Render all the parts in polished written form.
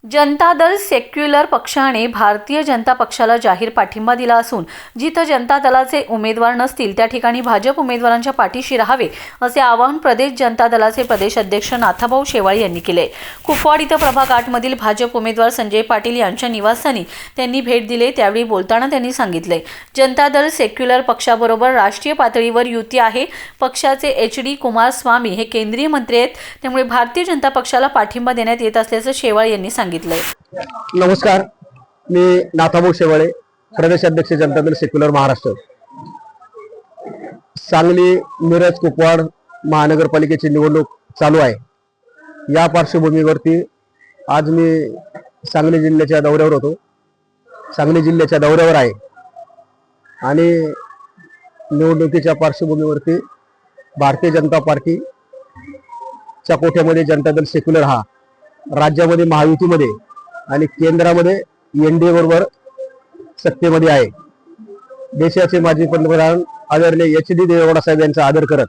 Janata Dal secular पक्षाने भारतीय जनता पक्षाला जाहीर पाठिंबा दिला असून जिथं जनता दलाचे उमेदवार नसतील त्या ठिकाणी भाजप उमेदवारांच्या पाठीशी राहावे असे आवाहन प्रदेश जनता दलाचे प्रदेश अध्यक्ष नाथाभाऊ शेवाळे यांनी केले। कुपवाड इथं प्रभाग 8 मधील भाजप उमेदवार संजय पाटील यांच्या निवासस्थानी त्यांनी भेट दिली। त्यावेळी बोलताना त्यांनी सांगितले, जनता दल सेक्युलर पक्षाबरोबर राष्ट्रीय पातळीवर युती आहे। पक्षाचे HD कुमारस्वामी हे केंद्रीय मंत्री आहेत, त्यामुळे भारतीय जनता पक्षाला पाठिंबा देण्यात येत असल्याचं शेवाळे यांनी सांगितले। नमस्कार, मी नाथाभाऊ शेवाळे, प्रदेश अध्यक्ष जनता दल सेक्युलर महाराष्ट्र। सांगली, मिरज, कुपवाड महानगरपालिकेची निवडणूक चालू आहे। या पार्श्वभूमीवरती आज मी सांगली जिल्ह्याच्या दौऱ्यावर होतो। सांगली जिल्ह्याच्या दौऱ्यावर आहे आणि निवडणुकीच्या पार्श्वभूमीवरती भारतीय जनता पार्टीच्या कोट्यामध्ये जनता दल सेक्युलर हा राज्यामध्ये महायुतीमध्ये आणि केंद्रामध्ये NDA बरोबर सत्तेमध्ये आहे। देशाचे माजी पंतप्रधान आदरणीय HD देवेगौडा साहेब यांचा आदर करत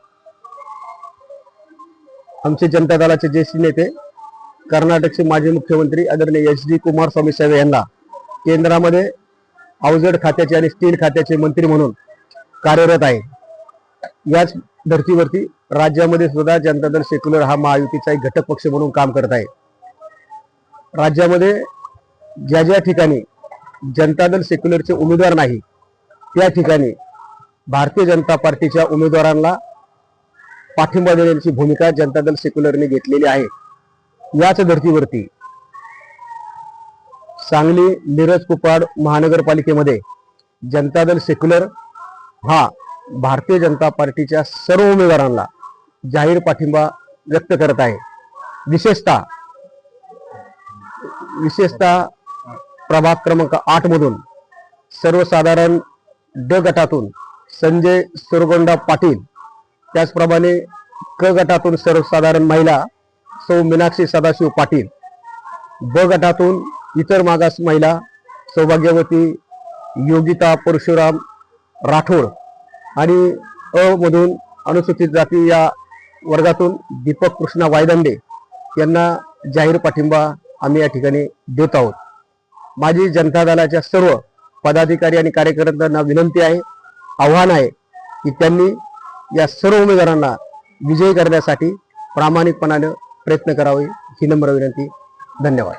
आमचे जनता दलाचे ज्येष्ठ नेते कर्नाटकचे माजी मुख्यमंत्री आदरणीय HD कुमारस्वामी साहेब यांना केंद्रामध्ये अवजड खात्याचे आणि स्टील खात्याचे मंत्री म्हणून कार्यरत आहे। याच धर्तीवरती राज्यामध्ये सुद्धा जनता दल सेक्युलर हा महायुतीचा एक घटक पक्ष म्हणून काम करत आहे। राज्यामध्ये ज्या ज्या ठिकाणी जनता दल सेक्युलरचे उमेदवार नाही त्या ठिकाणी भारतीय जनता पार्टीच्या उमेदवारांना पाठिंबा देण्याची भूमिका जनता दल सेक्युलरने घेतलेली आहे। याच धर्तीवरती सांगली, मिरज, कुपवाड महानगरपालिकेमध्ये जनता दल सेक्युलर हा भारतीय जनता पार्टीच्या सर्व उमेदवारांना जाहीर पाठिंबा व्यक्त करत आहे। विशेषतः प्रभाग क्रमांक 8 मधून सर्वसाधारण ड गटातून संजय सुरगोंडा पाटील, त्याचप्रमाणे क गटातून सर्वसाधारण महिला सौ मीनाक्षी सदाशिव पाटील, ब गटातून इतर मागास महिला सौभाग्यवती योगिता परशुराम राठोड आणि अ मधून अनुसूचित जाती या वर्गातून दीपक कृष्णा वायदंडे यांना जाहीर पाठिंबा आम्ही या ठिकाणी देत आहोत। माझी जनता दलाच्या सर्व पदाधिकारी आणि कार्यकर्त्यांना विनंती आहे, आव्हान आहे की त्यांनी या सर्व उमेदवारांना विजयी करण्यासाठी प्रामाणिकपणाने प्रयत्न करावे ही नम्र विनंती। धन्यवाद।